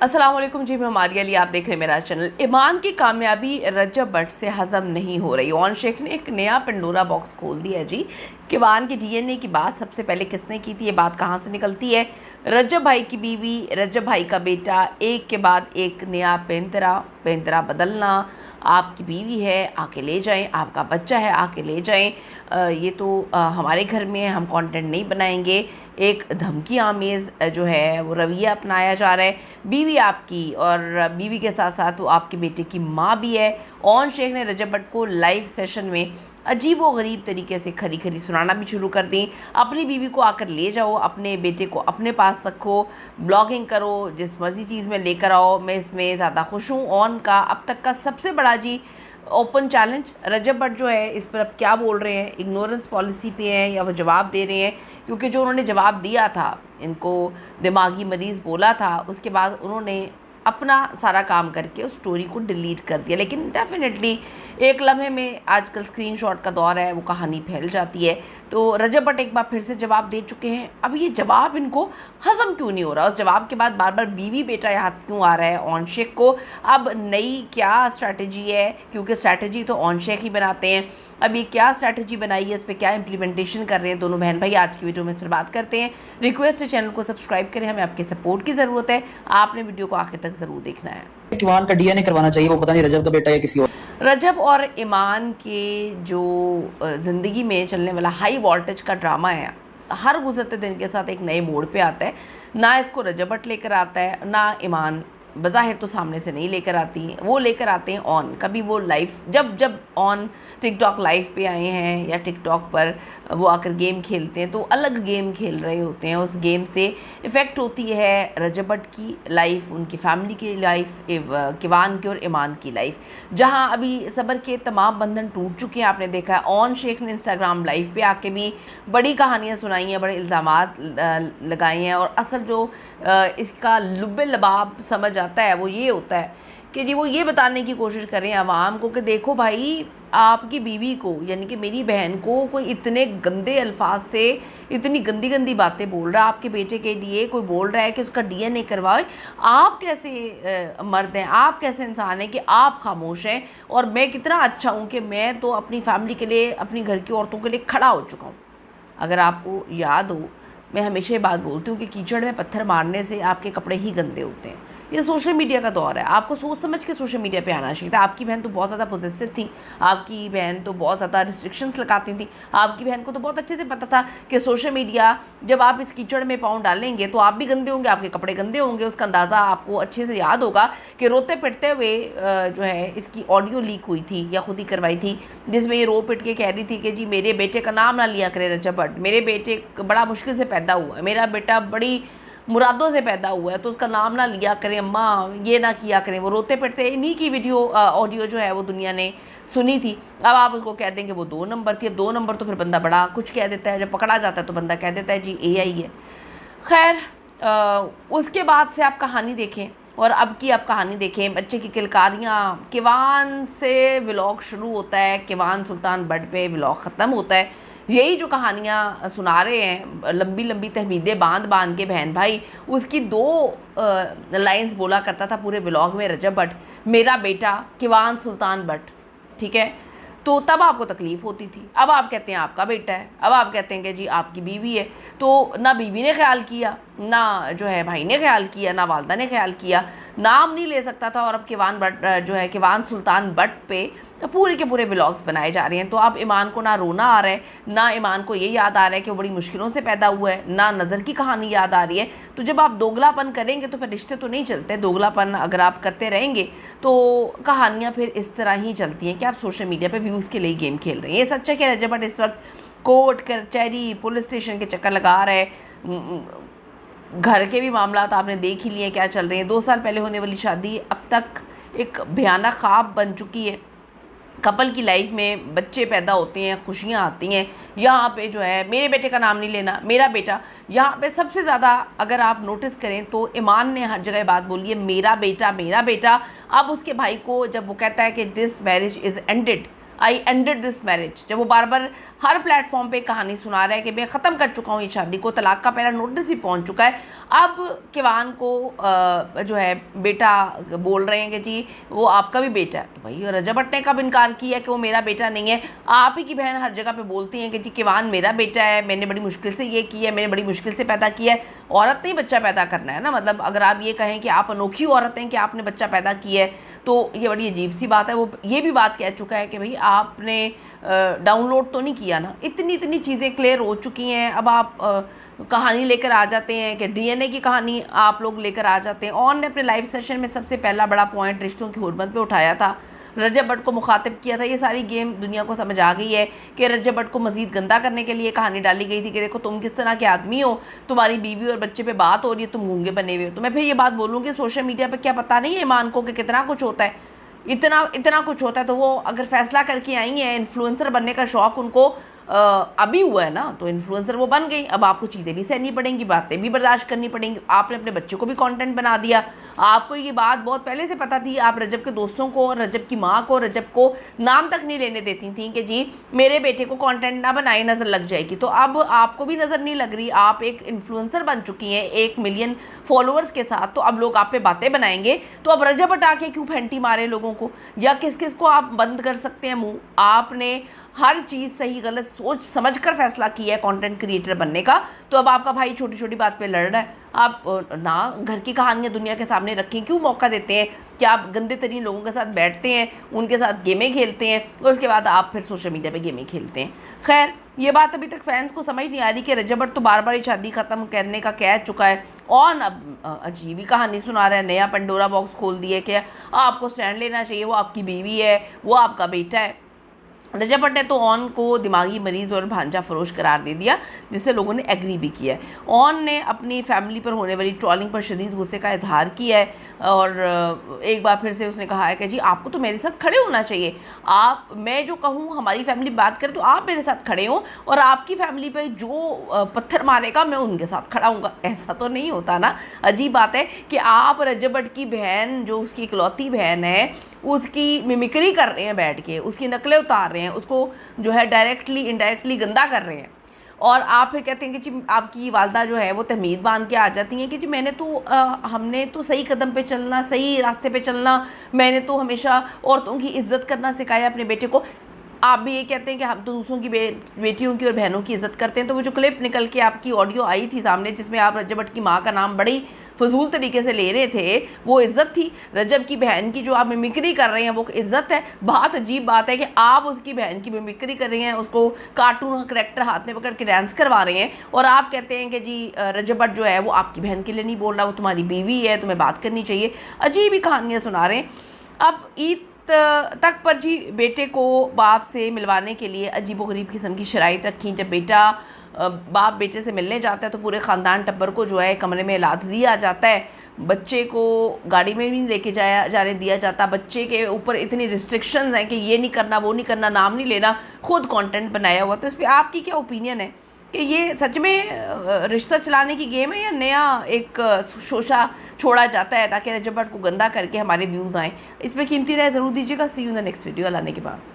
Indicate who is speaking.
Speaker 1: अस्सलाम वालेकुम जी, मैं मारिया अली, आप देख रहे हैं मेरा चैनल। ईमान की कामयाबी रजब भट्ट से हज़म नहीं हो रही। ओन शेख ने एक नया पंडोरा बॉक्स खोल दिया है जी। कि ईमान के डीएनए की बात सबसे पहले किसने की थी, ये बात कहाँ से निकलती है? रजब भाई की बीवी, रजब भाई का बेटा, एक के बाद एक नया पेंतरा बदलना। आपकी बीवी है, आके ले जाएं, आपका बच्चा है, आके ले जाएं। ये तो हमारे घर में हम कंटेंट नहीं बनाएंगे। एक धमकी आमेज़ जो है वो रवैया अपनाया जा रहा है। बीवी आपकी, और बीवी के साथ साथ वो आपके बेटे की माँ भी है। ओन शेख ने रजब भट्ट को लाइव सेशन में अजीब व गरीब तरीके से खरी खरी सुनाना भी शुरू कर दी। अपनी बीवी को आकर ले जाओ, अपने बेटे को अपने पास रखो, ब्लॉगिंग करो, जिस मर्ज़ी चीज़ में लेकर आओ, मैं इसमें ज़्यादा खुश हूँ। ओन का अब तक का सबसे बड़ा जी ओपन चैलेंज। रजब भट्ट जो है इस पर अब क्या बोल रहे हैं, इग्नोरेंस पॉलिसी पे हैं या वो जवाब दे रहे हैं? क्योंकि जो उन्होंने जवाब दिया था, इनको दिमागी मरीज़ बोला था, उसके बाद उन्होंने अपना सारा काम करके उस स्टोरी को डिलीट कर दिया। लेकिन डेफिनेटली एक लम्हे में, आजकल स्क्रीनशॉट का दौर है, वो कहानी फैल जाती है। तो रजब भट्ट एक बार फिर से जवाब दे चुके हैं। अब ये जवाब इनको हज़म क्यों नहीं हो रहा? उस जवाब के बाद बार बार बीवी बेटा याद क्यों आ रहा है ओन शेख को? अब नई क्या स्ट्रैटेजी है? क्योंकि स्ट्रैटेजी तो ओन शेख ही बनाते हैं। अब ये क्या स्ट्रैटेजी बनाई है, इस पर क्या इंप्लीमेंटेशन कर रहे हैं दोनों बहन भाई, आज की वीडियो में इस पर बात करते हैं। रिक्वेस्ट है चैनल को सब्सक्राइब करें, हमें आपके सपोर्ट की ज़रूरत है। आपने वीडियो को आखिर तक ज़रूर देखना है।
Speaker 2: ईमान का डीएनए करवाना चाहिए, वो पता नहीं रजब का बेटा या किसी और।
Speaker 1: रजब और ईमान के जो ज़िंदगी में चलने वाला हाई वोल्टेज का ड्रामा है, हर गुजरते दिन के साथ एक नए मोड़ पे आता है। ना इसको रजब भट्ट लेकर आता है, ना ईमान बज़ाहिर तो सामने से नहीं लेकर आती हैं, वो लेकर आते हैं ऑन। कभी वो लाइव, जब ऑन टिकटॉक लाइव पे आए हैं या टिकटॉक पर वो आकर गेम खेलते हैं, तो अलग गेम खेल रहे होते हैं। उस गेम से इफ़ेक्ट होती है रजब भट्ट की लाइफ, उनकी फैमिली की लाइफ, किवान की और ईमान की लाइफ, जहां अभी सब्र के तमाम बंधन टूट चुके हैं। आपने देखा है ऑन शेख ने इंस्टाग्राम लाइव पे आके भी बड़ी कहानियाँ सुनाई हैं, बड़े इल्ज़ामात लगाए हैं। और असल जो इसका लुब्बे लबाब समझ आता है वो ये होता है कि जी वो ये बताने की कोशिश कर रहे हैं आवाम को कि देखो भाई, आपकी बीवी को, यानी कि मेरी बहन को, कोई इतने गंदे अल्फाज से इतनी गंदी गंदी बातें बोल रहा है। आपके बेटे के लिए कोई बोल रहा है कि उसका डीएनए करवाए। आप कैसे मर्द हैं, आप कैसे इंसान हैं कि आप खामोश हैं? और मैं कितना अच्छा हूँ कि मैं तो अपनी फैमिली के लिए, अपनी घर की औरतों के लिए खड़ा हो चुका हूँ। अगर आपको याद हो, मैं हमेशा ये बात बोलती हूँ कि कीचड़ में पत्थर मारने से आपके कपड़े ही गंदे होते हैं। ये सोशल मीडिया का दौर है, आपको सोच समझ के सोशल मीडिया पे आना चाहिए था। आपकी बहन तो बहुत ज़्यादा पॉजिटिव थी, आपकी बहन तो बहुत ज़्यादा रिस्ट्रिक्शंस लगाती थी। आपकी बहन को तो बहुत अच्छे से पता था कि सोशल मीडिया, जब आप इस कीचड़ में पाँव डालेंगे तो आप भी गंदे होंगे, आपके कपड़े गंदे होंगे। उसका अंदाज़ा आपको अच्छे से याद होगा कि रोते पिटते हुए जो है इसकी ऑडियो लीक हुई थी या खुद ही करवाई थी, जिसमें ये रो पिट के कह रही थी कि जी मेरे बेटे का नाम ना लिया करे रजब भट्ट, मेरे बेटे बड़ा मुश्किल से पैदा हुआ है, मेरा बेटा बड़ी मुरादों से पैदा हुआ है, तो उसका नाम ना लिया करें अम्मा, ये ना किया करें। वो रोते पिटते इन्हीं की वीडियो ऑडियो जो है वो दुनिया ने सुनी थी। अब आप उसको कह देंगे वो 2 नंबर थी। अब 2 नंबर तो फिर बंदा बड़ा कुछ कह देता है, जब पकड़ा जाता है तो बंदा कह देता है जी AI है। खैर, उसके बाद से आप कहानी देखें और अब की आप कहानी देखें। बच्चे की किलकारियाँ, किवान से व्लॉग शुरू होता है, किवान सुल्तान बट पे व्लॉग ख़त्म होता है। यही जो कहानियाँ सुना रहे हैं, लंबी लंबी तहमीदें बांध बांध के बहन भाई, उसकी 2 लाइंस बोला करता था पूरे व्लॉग में रजब भट्ट, मेरा बेटा किवान सुल्तान बट, ठीक है? तो तब आपको तकलीफ़ होती थी। अब आप कहते हैं आपका बेटा है, अब आप कहते हैं कि जी आपकी बीवी है। तो ना बीवी ने ख्याल किया, ना जो है भाई ने ख्याल किया, ना वालदा ने ख्याल किया, नाम नहीं ले सकता था। और अब किवान बट जो है, किवान सुल्तान बट पे पूरे के पूरे व्लॉग्स बनाए जा रहे हैं। तो अब ईमान को ना रोना आ रहा है, ना ईमान को ये याद आ रहा है कि वो बड़ी मुश्किलों से पैदा हुआ है, ना नज़र की कहानी याद आ रही है। तो जब आप दोगलापन करेंगे तो फिर रिश्ते तो नहीं चलते। दोगलापन अगर आप करते रहेंगे तो कहानियाँ फिर इस तरह ही चलती हैं कि आप सोशल मीडिया पर व्यूज़ के लिए गेम खेल रहे हैं। ये सच है कि रजब भट्ट इस वक्त कोर्ट, कचहरी, पुलिस स्टेशन के चक्कर लगा रहे हैं। घर के भी मामला आपने देख ही लिए क्या चल रहे हैं। 2 साल पहले होने वाली शादी अब तक एक भयानक ख्वाब बन चुकी है। कपल की लाइफ में बच्चे पैदा होते हैं, खुशियाँ आती हैं। यहाँ पे जो है मेरे बेटे का नाम नहीं लेना, मेरा बेटा, यहाँ पे सबसे ज़्यादा अगर आप नोटिस करें तो ईमान ने हर जगह बात बोली है, मेरा बेटा, मेरा बेटा। अब उसके भाई को जब वो कहता है कि this marriage is ended, I ended this marriage, जब वो बार बार हर प्लेटफॉर्म पे कहानी सुना रहा है कि मैं ख़त्म कर चुका हूँ ये शादी को, तलाक का पहला नोटिस भी पहुँच चुका है। अब किवान को जो है बेटा बोल रहे हैं कि जी वो आपका भी बेटा है। तो भाई रजब भट्ट ने कब इनकार किया कि वो मेरा बेटा नहीं है? आप ही की बहन हर जगह पे बोलती हैं कि जी किवान मेरा बेटा है, मैंने बड़ी मुश्किल से ये किया है, मैंने बड़ी मुश्किल से पैदा किया है। औरत ने ही बच्चा पैदा करना है ना, मतलब अगर आप ये कहें कि आप अनोखी औरत हैं कि आपने बच्चा पैदा किया है तो ये बड़ी अजीब सी बात है। वो ये भी बात कह चुका है कि भाई आपने डाउनलोड तो नहीं किया ना। इतनी चीज़ें क्लियर हो चुकी हैं। अब आप कहानी लेकर आ जाते हैं कि डीएनए की कहानी आप लोग लेकर आ जाते हैं। ऑन ने अपने लाइव सेशन में सबसे पहला बड़ा पॉइंट रिश्तों की हुर्मत पे उठाया था, रजब भट्ट को मुखातिब किया था। ये सारी गेम दुनिया को समझ आ गई है कि रजब भट्ट को मज़ीद गंदा करने के लिए कहानी डाली गई थी कि देखो तुम किस तरह के आदमी हो, तुम्हारी बीवी और बच्चे पे बात हो रही है, तुम गूंगे बने हुए हो। तो मैं फिर ये बात बोलूँगी, सोशल मीडिया पर क्या पता नहीं है ईमान को कि कितना कुछ होता है, इतना कुछ होता है। तो वो अगर फैसला करके आई हैं, इन्फ्लुएंसर बनने का शौक़ उनको अभी हुआ है ना, तो इन्फ्लुएंसर वो बन गई। अब आपको चीज़ें भी सहनी पड़ेंगी, बातें भी बर्दाश्त करनी पड़ेंगी। आपने अपने बच्चे को भी कंटेंट बना दिया। आपको ये बात बहुत पहले से पता थी। आप रजब के दोस्तों को, रजब की माँ को, रजब को नाम तक नहीं लेने देती थी कि जी मेरे बेटे को कंटेंट ना बनाए, नज़र लग जाएगी। तो अब आपको भी नज़र नहीं लग रही, आप एक इन्फ्लुएंसर बन चुकी हैं 1 मिलियन फॉलोअर्स के साथ। तो अब लोग आप पे बातें बनाएंगे, तो अब रजब हटा के क्यों फेंटी मारे लोगों को, या किस किस को आप बंद कर सकते हैं मुँह? आपने हर चीज़ सही गलत सोच समझ कर फैसला किया है कंटेंट क्रिएटर बनने का। तो अब आपका भाई छोटी छोटी बात पे लड़ रहा है। आप ना घर की कहानियाँ दुनिया के सामने रखें, क्यों मौका देते हैं कि आप गंदे तरीन लोगों के साथ बैठते हैं, उनके साथ गेमें खेलते हैं और उसके बाद आप फिर सोशल मीडिया पे गेमें खेलते हैं। खैर ये बात अभी तक फैंस को समझ नहीं आ रही कि रजब भट्ट तो बार बार शादी ख़त्म करने का कह चुका है और अब अजीब ही कहानी सुना रहा है, नया पंडोरा बॉक्स खोल दिए कि आपको स्टैंड लेना चाहिए, वो आपकी बीवी है, वो आपका बेटा है। रजब भट्ट ने तो ऑन को दिमागी मरीज़ और भांजा फरोश करार दे दिया, जिससे लोगों ने एग्री भी किया है। ऑन ने अपनी फैमिली पर होने वाली ट्रोलिंग पर शदीद गुस्से का इजहार किया है और एक बार फिर से उसने कहा है कि जी आपको तो मेरे साथ खड़े होना चाहिए। आप, मैं जो कहूँ, हमारी फैमिली बात करे तो आप मेरे साथ खड़े हों और आपकी फैमिली पे जो पत्थर मारेगा मैं उनके साथ खड़ा हूँगा। ऐसा तो नहीं होता ना। अजीब बात है कि आप रजब भट्ट की बहन, जो उसकी इकलौती बहन है, उसकी मिमिक्री कर रहे हैं बैठ के, उसकी नकलें उतार रहे हैं, उसको जो है डायरेक्टली इनडायरेक्टली गंदा कर रहे हैं। और आप फिर कहते हैं कि जी आपकी वालदा जो है वो तहमीद बांध के आ जाती हैं कि जी मैंने तो हमने तो सही कदम पे चलना, सही रास्ते पे चलना, मैंने तो हमेशा औरतों की इज्जत करना सिखाया अपने बेटे को। आप भी ये कहते हैं कि हम तो दूसरों की बेटियों की और बहनों की इज्जत करते हैं। तो वो जो क्लिप निकल के आपकी ऑडियो आई थी सामने, जिसमें आप रजब भट्ट की माँ का नाम बड़ी फजूल तरीके से ले रहे थे, वो इज़्ज़त थी। रजब की बहन की जो आप मिमिक्री कर रहे हैं वो इज़्ज़त है। बहुत अजीब बात है कि आप उसकी बहन की मिमिक्री कर रहे हैं, उसको कार्टून करेक्टर हाथ में पकड़ के डांस करवा रहे हैं और आप कहते हैं कि जी रजब भट्ट जो है वो आपकी बहन के लिए नहीं बोल रहा, वो तुम्हारी बीवी है, तुम्हें बात करनी चाहिए। अजीब ही कहानियाँ सुना रहे हैं। अब ईद तक पर जी बेटे को बाप से मिलवाने के लिए अजीबोगरीब किस्म की शराइत रखी। जब बेटा बाप बेटे से मिलने जाता है तो पूरे ख़ानदान टब्बर को जो है कमरे में लाद दिया जाता है, बच्चे को गाड़ी में भी नहीं लेके जाने दिया जाता। बच्चे के ऊपर इतनी रिस्ट्रिक्शंस हैं कि ये नहीं करना, वो नहीं करना, नाम नहीं लेना, खुद कंटेंट बनाया हुआ। तो इस पर आपकी क्या ओपिनियन है कि ये सच में रिश्ता चलाने की गेम है या नया एक शोशा छोड़ा जाता है ताकि रजब भट्ट को गंदा करके हमारे व्यूज़ आएँ? इस पर कीमती राय ज़रूर दीजिएगा। See you in the next video. लाने के बाद